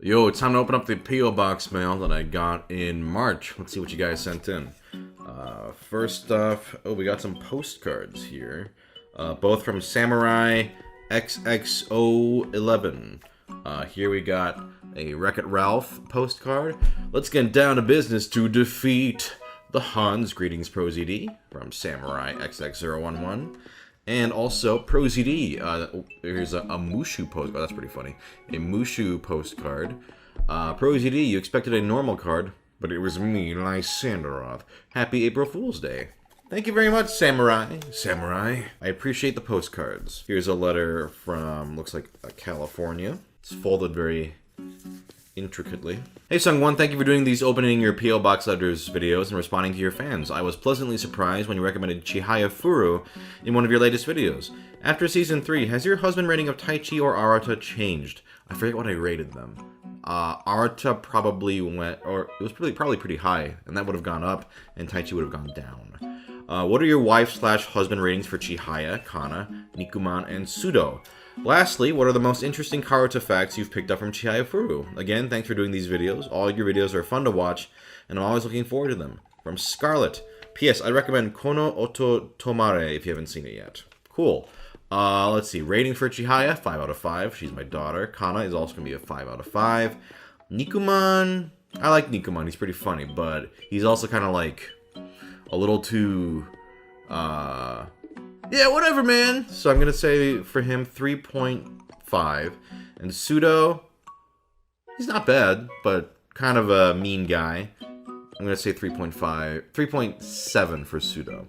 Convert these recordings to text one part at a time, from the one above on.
Yo, it's time to open up the P.O. Box mail that I got in March. Let's see what you guys sent in. First off, we got some postcards here. Both from Samurai XXO11. Here we got a Wreck-It Ralph postcard. Let's get down to business to defeat the Huns. Greetings, ProZD, from Samurai XX011. And also, ProZD, here's a Mushu postcard. Oh, that's pretty funny. A Mushu postcard. ProZD, you expected a normal card, but it was me, Lysandaroth. Happy April Fool's Day. Thank you very much, Samurai. I appreciate the postcards. Here's a letter from, looks like, California. It's folded very intricately. Hey SungWon, thank you for doing these opening your P.O. Box letters videos and responding to your fans. I was pleasantly surprised when you recommended Chihayafuru in one of your latest videos. After Season 3, has your husband rating of Taichi or Arata changed? I forget what I rated them. Arata probably went, or it was probably pretty high, and that would have gone up, and Taichi would have gone down. What are your wife/husband ratings for Chihaya, Kana, Nikuman, and Sudo? Lastly, what are the most interesting Karuta facts you've picked up from Chihayafuru? Again, thanks for doing these videos. All your videos are fun to watch, and I'm always looking forward to them. From Scarlet. P.S. I recommend Kono Oto Tomare if you haven't seen it yet. Cool. Let's see. Rating for Chihaya, 5 out of 5. She's my daughter. Kana is also going to be a 5 out of 5. Nikuman. I like Nikuman. He's pretty funny, but he's also kind of like a little too... yeah, whatever, man. So I'm going to say for him 3.5. And Sudo, he's not bad, but kind of a mean guy. I'm going to say 3.5, 3.7 for Sudo.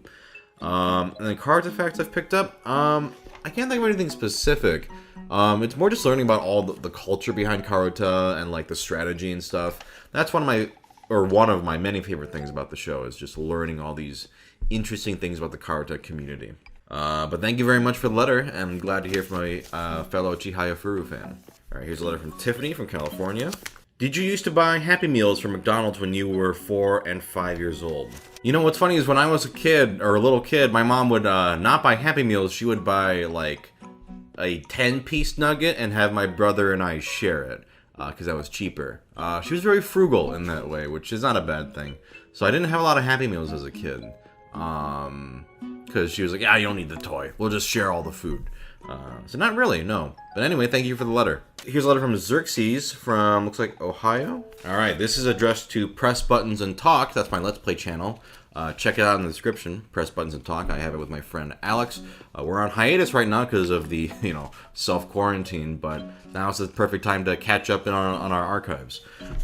And then card effects I've picked up, I can't think of anything specific. It's more just learning about all the culture behind Karuta and like the strategy and stuff. That's one of my many favorite things about the show, is just learning all these interesting things about the Karuta community. But thank you very much for the letter. I'm glad to hear from a fellow Chihayafuru fan. Alright, here's a letter from Tiffany from California. Did you used to buy Happy Meals from McDonald's when you were 4 and 5 years old? You know, what's funny is when I was a kid, or a little kid, my mom would not buy Happy Meals. She would buy, like, a 10-piece nugget and have my brother and I share it, because that was cheaper. She was very frugal in that way, which is not a bad thing. So I didn't have a lot of Happy Meals as a kid. Because she was like, yeah, you don't need the toy. We'll just share all the food. So not really, no. But anyway, thank you for the letter. Here's a letter from Xerxes from, looks like, Ohio. Alright, this is addressed to Press Buttons and Talk. That's my Let's Play channel. Check it out in the description. Press Buttons and Talk. I have it with my friend Alex. We're on hiatus right now because of the, self-quarantine, but now is the perfect time to catch up on our archives.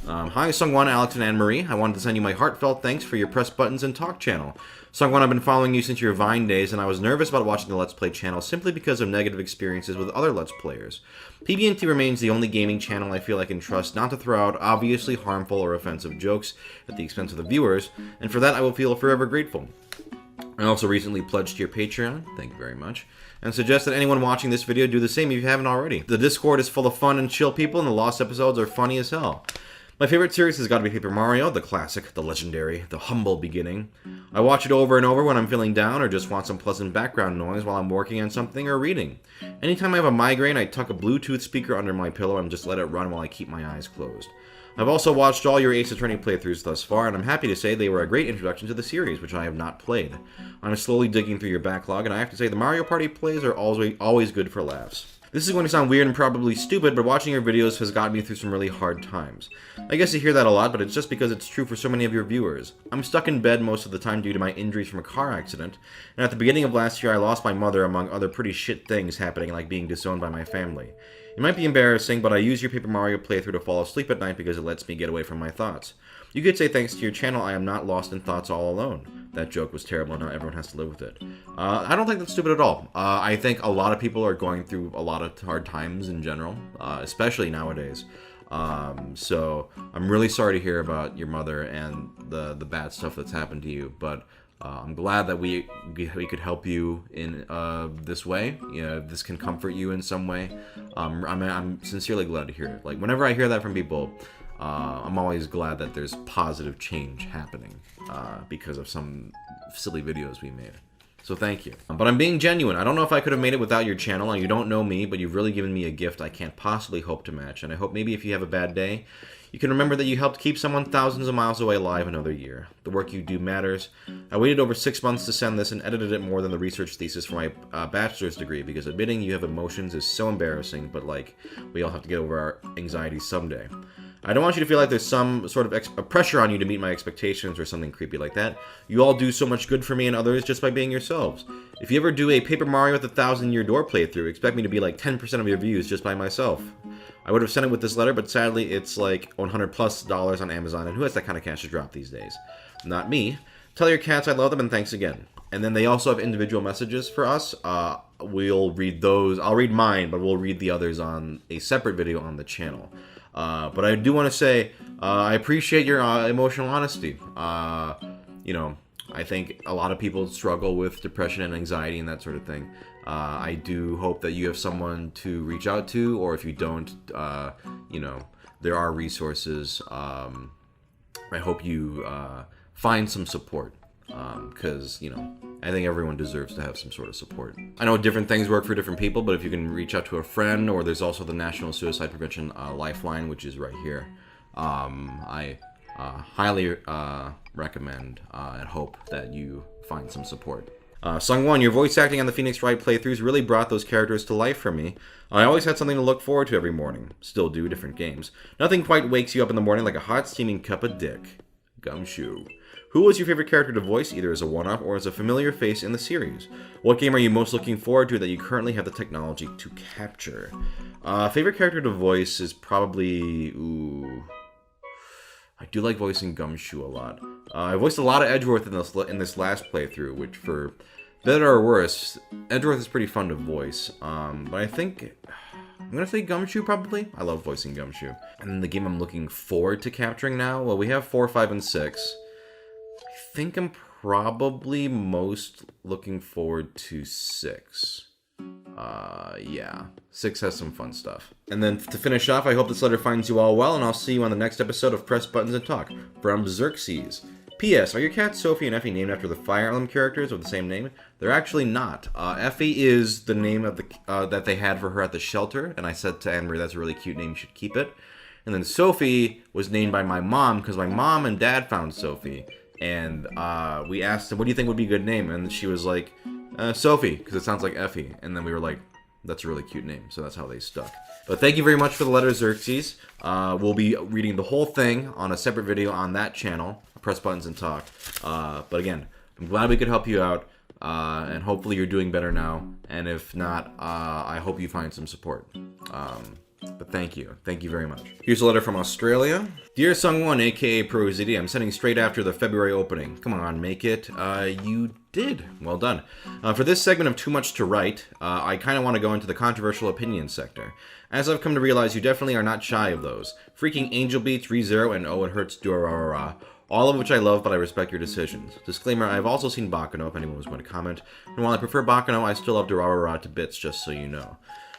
Hi, SungWon, Alex, and Anne-Marie. I wanted to send you my heartfelt thanks for your Press Buttons and Talk channel. SungWon, I've been following you since your Vine days, and I was nervous about watching the Let's Play channel simply because of negative experiences with other Let's Players. PBNT remains the only gaming channel I feel I can trust not to throw out obviously harmful or offensive jokes at the expense of the viewers, and for that I will feel forever grateful. I also recently pledged to your Patreon, thank you very much, and suggest that anyone watching this video do the same if you haven't already. The Discord is full of fun and chill people, and the Lost episodes are funny as hell. My favorite series has got to be Paper Mario, the classic, the legendary, the humble beginning. I watch it over and over when I'm feeling down or just want some pleasant background noise while I'm working on something or reading. Anytime I have a migraine, I tuck a Bluetooth speaker under my pillow and just let it run while I keep my eyes closed. I've also watched all your Ace Attorney playthroughs thus far, and I'm happy to say they were a great introduction to the series, which I have not played. I'm slowly digging through your backlog, and I have to say the Mario Party plays are always good for laughs. This is going to sound weird and probably stupid, but watching your videos has gotten me through some really hard times. I guess you hear that a lot, but it's just because it's true for so many of your viewers. I'm stuck in bed most of the time due to my injuries from a car accident, and at the beginning of last year I lost my mother among other pretty shit things happening, like being disowned by my family. It might be embarrassing, but I use your Paper Mario playthrough to fall asleep at night because it lets me get away from my thoughts. You could say thanks to your channel I am not lost in thoughts all alone. That joke was terrible, and now everyone has to live with it. I don't think that's stupid at all. I think a lot of people are going through a lot of hard times in general, especially nowadays. So I'm really sorry to hear about your mother and the bad stuff that's happened to you, but I'm glad that we could help you in this way. If this can comfort you in some way, I'm sincerely glad to hear it. Like, whenever I hear that from people, I'm always glad that there's positive change happening because of some silly videos we made. So thank you. But I'm being genuine. I don't know if I could have made it without your channel, and you don't know me, but you've really given me a gift I can't possibly hope to match. And I hope maybe if you have a bad day, you can remember that you helped keep someone thousands of miles away alive another year. The work you do matters. I waited over 6 months to send this and edited it more than the research thesis for my bachelor's degree, because admitting you have emotions is so embarrassing, but like, we all have to get over our anxieties someday. I don't want you to feel like there's some sort of pressure on you to meet my expectations or something creepy like that. You all do so much good for me and others just by being yourselves. If you ever do a Paper Mario with a 1,000-Year Door playthrough, expect me to be like 10% of your views just by myself. I would have sent it with this letter, but sadly it's like $100+ on Amazon, and who has that kind of cash to drop these days? Not me. Tell your cats I love them, and thanks again. And then they also have individual messages for us. We'll read those. I'll read mine, but we'll read the others on a separate video on the channel. But I do want to say, I appreciate your emotional honesty. You know, I think a lot of people struggle with depression and anxiety and that sort of thing. I do hope that you have someone to reach out to, or if you don't, you know, there are resources. I hope you find some support, because, you know, I think everyone deserves to have some sort of support. I know different things work for different people, but if you can reach out to a friend, or there's also the National Suicide Prevention Lifeline, which is right here. I highly recommend and hope that you find some support. SungWon, your voice acting on the Phoenix Wright playthroughs really brought those characters to life for me. I always had something to look forward to every morning. Still do, different games. Nothing quite wakes you up in the morning like a hot steaming cup of dick. Gumshoe. Who was your favorite character to voice, either as a one-off or as a familiar face in the series? What game are you most looking forward to that you currently have the technology to capture? Favorite character to voice is probably... Ooh... I do like voicing Gumshoe a lot. I voiced a lot of Edgeworth in this last playthrough, which, for better or worse, Edgeworth is pretty fun to voice. But I think... I'm going to say Gumshoe, probably. I love voicing Gumshoe. And then the game I'm looking forward to capturing now? Well, we have 4, 5, and 6. I think I'm probably most looking forward to 6. Yeah. 6 has some fun stuff. And then to finish off, I hope this letter finds you all well, and I'll see you on the next episode of Press Buttons and Talk. From Xerxes. P.S. Are your cats Sophie and Effie named after the Fire Emblem characters of the same name? They're actually not. Effie is the name of the that they had for her at the shelter, and I said to Anne-Marie, that's a really cute name, you should keep it. And then Sophie was named by my mom, because my mom and dad found Sophie. And we asked them, what do you think would be a good name? And she was like, Sophie, because it sounds like Effie. And then we were like, that's a really cute name. So that's how they stuck. But thank you very much for the letter, Xerxes. We'll be reading the whole thing on a separate video on that channel, Press Buttons and Talk. But again, I'm glad we could help you out. And hopefully you're doing better now. And if not, I hope you find some support. But thank you. Thank you very much. Here's a letter from Australia. Dear SungWon, aka ProZD, I'm sending straight after the February opening. Come on, make it. You did. Well done. For this segment of Too Much to Write, I kind of want to go into the controversial opinion sector. As I've come to realize, you definitely are not shy of those. Freaking Angel Beats, ReZero, and Oh It Hurts Durarara. All of which I love, but I respect your decisions. Disclaimer, I've also seen Baccano, if anyone was going to comment. And while I prefer Baccano, I still love Durarara to bits, just so you know.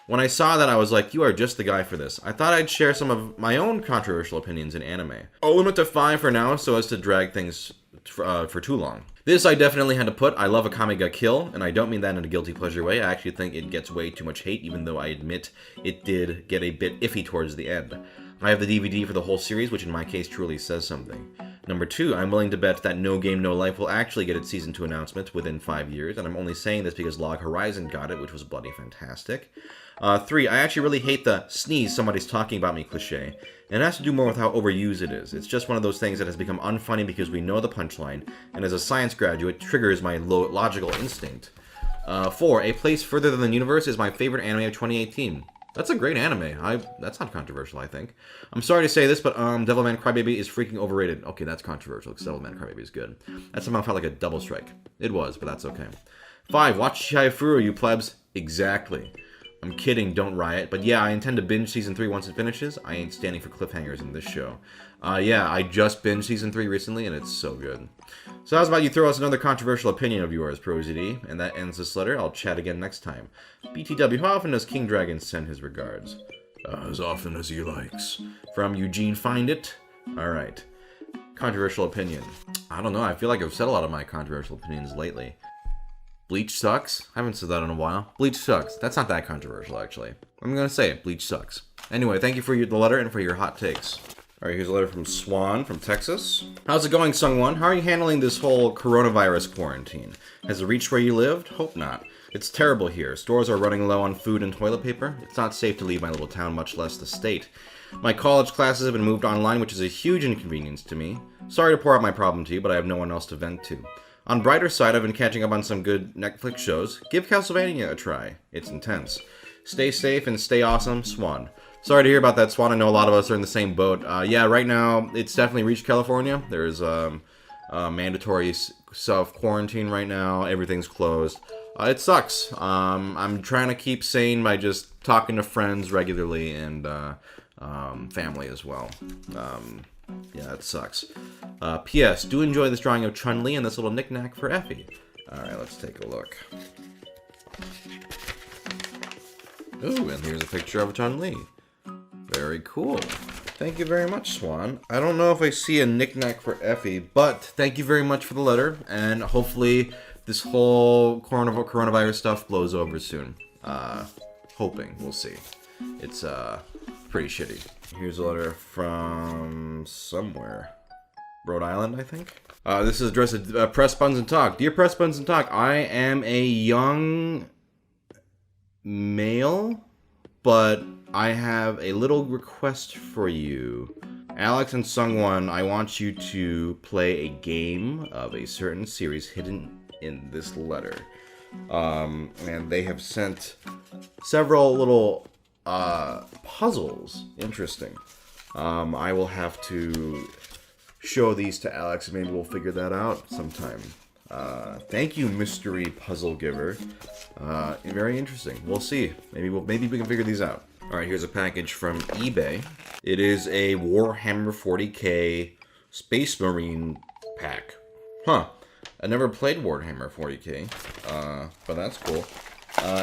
When I saw that, I was like, you are just the guy for this. I thought I'd share some of my own controversial opinions in anime. I'll limit to 5 for now, so as to drag things for too long. This I definitely had to put. I love Akame ga Kill, and I don't mean that in a guilty pleasure way. I actually think it gets way too much hate, even though I admit it did get a bit iffy towards the end. I have the DVD for the whole series, which in my case truly says something. Number 2, I'm willing to bet that No Game No Life will actually get its Season 2 announcement within 5 years, and I'm only saying this because Log Horizon got it, which was bloody fantastic. 3, I actually really hate the sneeze somebody's talking about me cliche, and it has to do more with how overused it is. It's just one of those things that has become unfunny because we know the punchline, and as a science graduate, triggers my logical instinct. 4, A Place Further Than the Universe is my favorite anime of 2018. That's a great anime. That's not controversial, I think. I'm sorry to say this, but Devilman Crybaby is freaking overrated. Okay, that's controversial, because Devilman Crybaby is good. That somehow felt like a double strike. It was, but that's okay. 5, watch Chihayafuru, you plebs. Exactly. I'm kidding, don't riot. But yeah, I intend to binge Season 3 once it finishes. I ain't standing for cliffhangers in this show. Yeah, I just binged Season 3 recently, and it's so good. So how's about you throw us another controversial opinion of yours, ProZD? And that ends this letter. I'll chat again next time. BTW, how often does King Dragon send his regards? As often as he likes. From Eugene Find It. Alright. Controversial opinion. I don't know, I feel like I've said a lot of my controversial opinions lately. Bleach sucks. I haven't said that in a while. Bleach sucks. That's not that controversial, actually. I'm gonna say it. Bleach sucks. Anyway, thank you for the letter and for your hot takes. All right, here's a letter from Swan from Texas. How's it going, SungWon? How are you handling this whole coronavirus quarantine? Has it reached where you lived? Hope not. It's terrible here. Stores are running low on food and toilet paper. It's not safe to leave my little town, much less the state. My college classes have been moved online, which is a huge inconvenience to me. Sorry to pour out my problem to you, but I have no one else to vent to. On brighter side, I've been catching up on some good Netflix shows. Give Castlevania a try. It's intense. Stay safe and stay awesome, Swan. Sorry to hear about that, Swan. I know a lot of us are in the same boat. Yeah, right now, it's definitely reached California. There's mandatory self-quarantine right now. Everything's closed. It sucks. I'm trying to keep sane by just talking to friends regularly and family as well. Yeah, it sucks. P.S. Do enjoy this drawing of Chun-Li and this little knick-knack for Effie. Alright, let's take a look. Ooh, and here's a picture of Chun-Li. Very cool. Thank you very much, Swan. I don't know if I see a knick-knack for Effie, but thank you very much for the letter, and hopefully this whole coronavirus stuff blows over soon. Hoping. We'll see. It's pretty shitty. Here's a letter from somewhere. Rhode Island, I think. This is addressed to Press Buns and Talk. Dear Press Buns and Talk, I am a young male, but I have a little request for you. Alex and SungWon, I want you to play a game of a certain series hidden in this letter. And they have sent several little puzzles. Interesting. I will have to show these to Alex and maybe we'll figure that out sometime. Thank you, mystery puzzle giver. Very interesting. We'll see. Maybe we can figure these out. All right, here's a package from eBay. It is a Warhammer 40k Space Marine pack. Huh. I never played Warhammer 40k, but that's cool.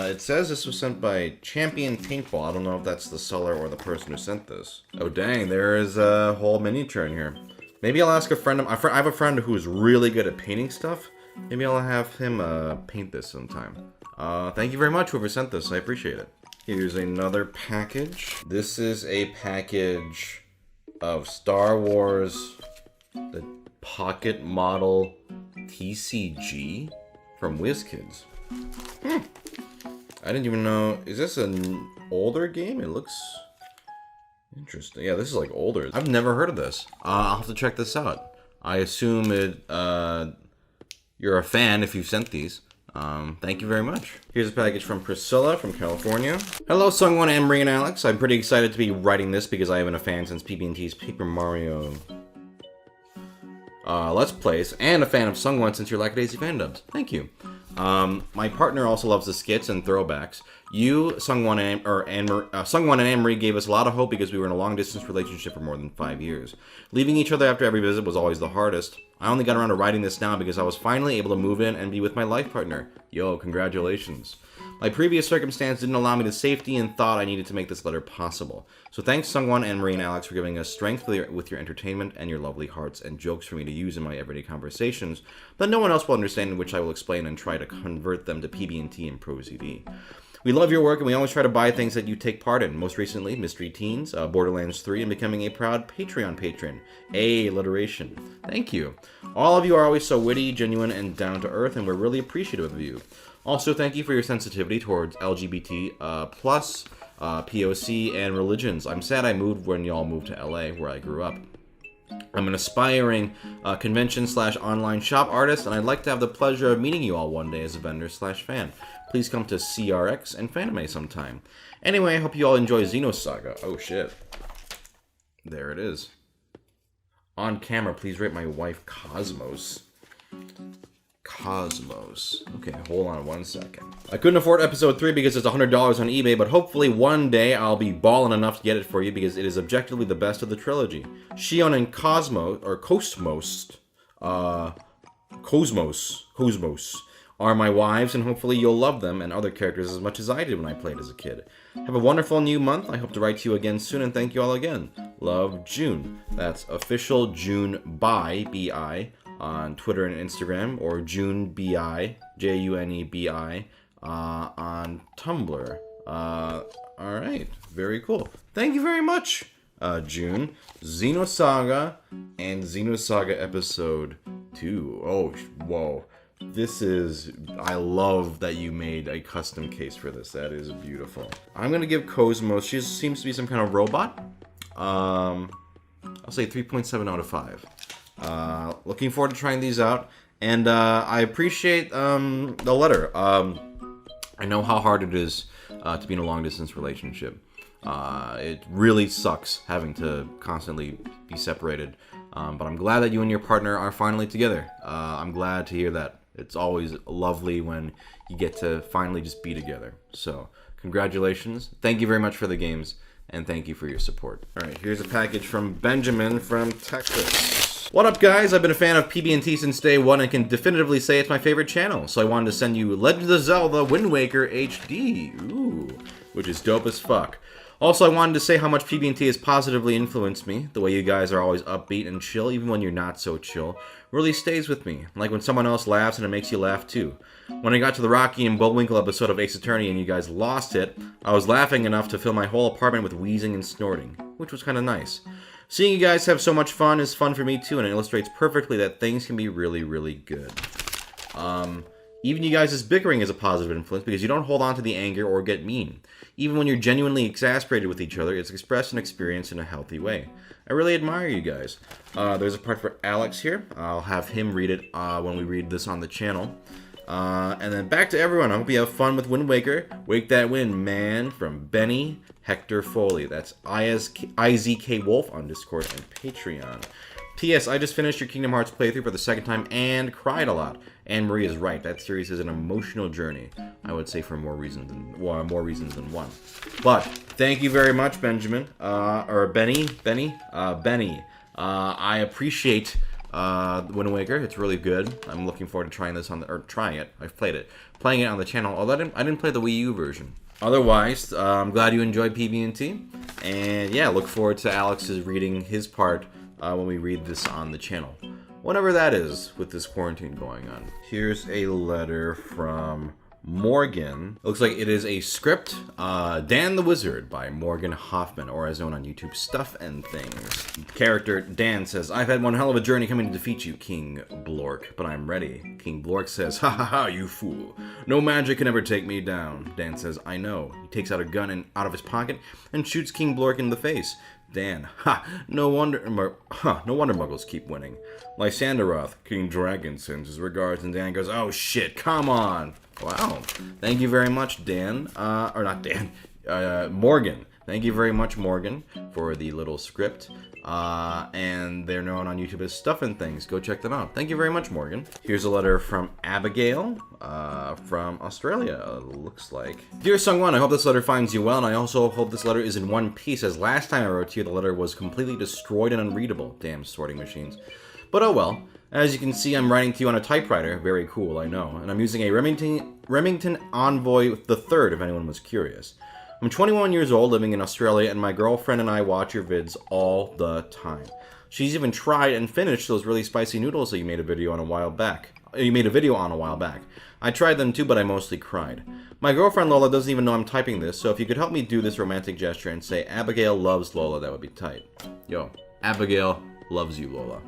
It says this was sent by Champion Paintball. I don't know if that's the seller or the person who sent this. Oh, dang, there is a whole miniature in here. Maybe I'll ask a friend. I have a friend who's really good at painting stuff. Maybe I'll have him paint this sometime. Thank you very much, whoever sent this. I appreciate it. Here's another package. This is a package of Star Wars, the Pocket Model TCG from WizKids. I didn't even know. Is this an older game? It looks interesting. Yeah, this is like older. I've never heard of this. I'll have to check this out. I assume you're a fan if you've sent these. Thank you very much. Here's a package from Priscilla from California. Hello, SungWon, Anne-Marie, and Alex. I'm pretty excited to be writing this because I have been a fan since PB&T's Paper Mario Let's Plays, and a fan of SungWon since your Lackadaisy fandoms. Thank you. My partner also loves the skits and throwbacks. You, SungWon and Anne-Marie gave us a lot of hope because we were in a long-distance relationship for more than 5 years. Leaving each other after every visit was always the hardest. I only got around to writing this now because I was finally able to move in and be with my life partner. Yo, congratulations. My previous circumstance didn't allow me the safety and thought I needed to make this letter possible. So thanks, SungWon, Anne-Marie, and Alex for giving us strength with your entertainment and your lovely hearts and jokes for me to use in my everyday conversations, but no one else will understand, in which I will explain and try to convert them to PB&T and ProZD. We love your work, and we always try to buy things that you take part in. Most recently, Mystery Teens, Borderlands 3, and becoming a proud Patreon patron. Alliteration. Thank you. All of you are always so witty, genuine, and down-to-earth, and we're really appreciative of you. Also, thank you for your sensitivity towards LGBT plus POC and religions. I'm sad I moved when y'all moved to LA, where I grew up. I'm an aspiring convention/online shop artist, and I'd like to have the pleasure of meeting you all one day as a vendor/fan. Please come to CRX and Fanime sometime. Anyway, I hope you all enjoy Xenosaga. Oh shit. There it is. On camera, please rate my wife Cosmos. Cosmos. Okay, hold on one second. I couldn't afford episode 3 because it's $100 on eBay, but hopefully one day I'll be ballin' enough to get it for you because it is objectively the best of the trilogy. Shion and Cosmos are my wives, and hopefully you'll love them and other characters as much as I did when I played as a kid. Have a wonderful new month. I hope to write to you again soon, and thank you all again. Love, June. That's official June by B-I on Twitter and Instagram, or JuneBI, Junebi, on Tumblr. Alright, very cool. Thank you very much, June. Xenosaga and Xenosaga Episode 2. Oh, whoa. I love that you made a custom case for this. That is beautiful. I'm gonna give Cosmos, she seems to be some kind of robot. I'll say 3.7 out of 5. Looking forward to trying these out. And I appreciate the letter. I know how hard it is to be in a long-distance relationship. It really sucks having to constantly be separated. But I'm glad that you and your partner are finally together. I'm glad to hear that. It's always lovely when you get to finally just be together. So, congratulations. Thank you very much for the games, and thank you for your support. Alright, here's a package from Benjamin from Texas. What up, guys? I've been a fan of PB&T since day one and can definitively say it's my favorite channel. So I wanted to send you Legend of Zelda Wind Waker HD. Ooh, which is dope as fuck. Also, I wanted to say how much PB&T has positively influenced me. The way you guys are always upbeat and chill, even when you're not so chill, really stays with me. Like when someone else laughs and it makes you laugh too. When I got to the Rocky and Bullwinkle episode of Ace Attorney and you guys lost it, I was laughing enough to fill my whole apartment with wheezing and snorting, which was kind of nice. Seeing you guys have so much fun is fun for me too, and it illustrates perfectly that things can be really, really good. Even you guys' bickering is a positive influence because you don't hold on to the anger or get mean. Even when you're genuinely exasperated with each other, it's expressed and experienced in a healthy way. I really admire you guys. There's a part for Alex here. I'll have him read it when we read this on the channel. And then back to everyone. I hope you have fun with Wind Waker. Wake that wind, man. From Benny Hector Foley. That's IZK Wolf on Discord and Patreon. P.S. I just finished your Kingdom Hearts playthrough for the second time and cried a lot. Anne Marie is right. That series is an emotional journey. I would say for more reasons than one. But thank you very much, Benjamin. Benny. I appreciate Wind Waker. It's really good. I'm looking forward to trying it. I've played it. Playing it on the channel. Although I didn't play the Wii U version. Otherwise, I'm glad you enjoyed PB&T. And yeah, look forward to Alex's reading his part when we read this on the channel. Whenever that is, with this quarantine going on. Here's a letter from Morgan. Looks like it is a script, Dan the Wizard by Morgan Hoffman, or as known on YouTube, Stuff and Things. Character Dan says, I've had one hell of a journey coming to defeat you, King Blork, but I'm ready. King Blork says, ha ha ha, you fool. No magic can ever take me down. Dan says, I know. He takes out a gun out of his pocket and shoots King Blork in the face. Dan, no wonder muggles keep winning. Lysandaroth, King Dragon, sends his regards, and Dan goes, oh shit, come on. Wow. Thank you very much, Dan. Or not Dan. Morgan. Thank you very much, Morgan, for the little script. And they're known on YouTube as Stuff and Things. Go check them out. Thank you very much, Morgan. Here's a letter from Abigail from Australia, looks like. Dear SungWon, I hope this letter finds you well, and I also hope this letter is in one piece, as last time I wrote to you, the letter was completely destroyed and unreadable. Damn sorting machines. But oh well. As you can see, I'm writing to you on a typewriter. Very cool, I know. And I'm using a Remington Envoy III, if anyone was curious. I'm 21 years old, living in Australia, and my girlfriend and I watch your vids all the time. She's even tried and finished those really spicy noodles that you made a video on a while back. I tried them too, but I mostly cried. My girlfriend Lola doesn't even know I'm typing this, so if you could help me do this romantic gesture and say, Abigail loves Lola, that would be tight. Yo, Abigail loves you, Lola.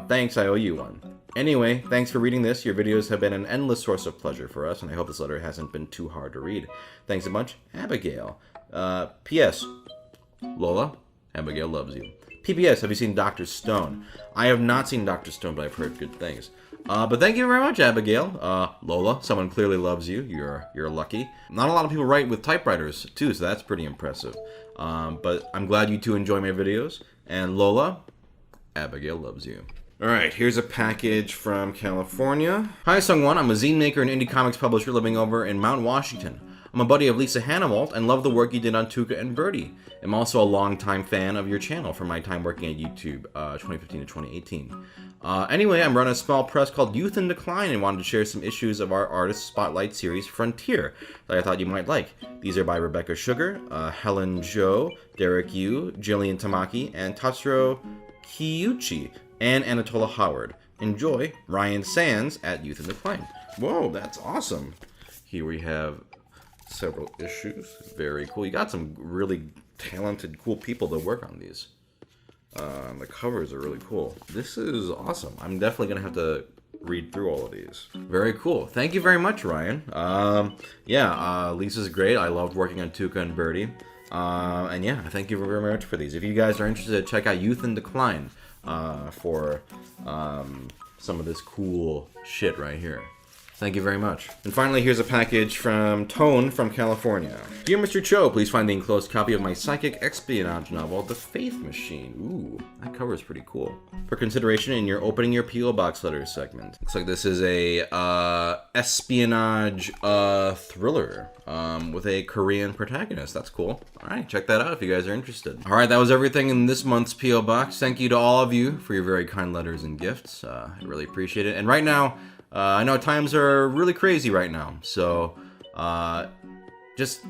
Thanks, I owe you one. Anyway, thanks for reading this. Your videos have been an endless source of pleasure for us, and I hope this letter hasn't been too hard to read. Thanks a bunch, Abigail. P.S. Lola, Abigail loves you. P.P.S. Have you seen Dr. Stone? I have not seen Dr. Stone, but I've heard good things. But thank you very much, Abigail. Lola, someone clearly loves you. You're lucky. Not a lot of people write with typewriters, too, so that's pretty impressive. But I'm glad you two enjoy my videos. And Lola, Abigail loves you. Alright, here's a package from California. Hi, SungWon. I'm a zine maker and indie comics publisher living over in Mount Washington. I'm a buddy of Lisa Hannawalt and love the work you did on Tuca and Birdie. I'm also a longtime fan of your channel from my time working at YouTube, 2015 to 2018. Anyway, I'm running a small press called Youth in Decline and wanted to share some issues of our Artist Spotlight series, Frontier, that I thought you might like. These are by Rebecca Sugar, Helen Jo, Derek Yu, Jillian Tamaki, and Tatsuro Kiyuchi, and Anatola Howard. enjoy Ryan Sands at Youth in Decline. Whoa, that's awesome. Here we have several issues. Very cool. You got some really talented, cool people that work on these. The covers are really cool. This is awesome. I'm definitely going to have to read through all of these. Very cool. Thank you very much, Ryan. Lisa's great. I loved working on Tuca and Birdie. And yeah, thank you very much for these. If you guys are interested, check out Youth in Decline for some of this cool shit right here. Thank you very much. And finally, here's a package from Tone from California. Dear Mr. Cho, please find the enclosed copy of my psychic espionage novel, The Faith Machine. Ooh, that cover is pretty cool. For consideration in your opening your P.O. Box Letters segment. Looks like this is a espionage thriller with a Korean protagonist. That's cool. All right, check that out if you guys are interested. All right, that was everything in this month's P.O. Box. Thank you to all of you for your very kind letters and gifts. I really appreciate it. And right now, I know times are really crazy right now, so just,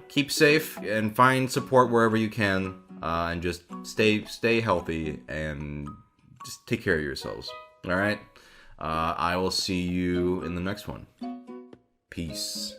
keep safe and find support wherever you can, and just stay healthy and just take care of yourselves. All right? I will see you in the next one. Peace.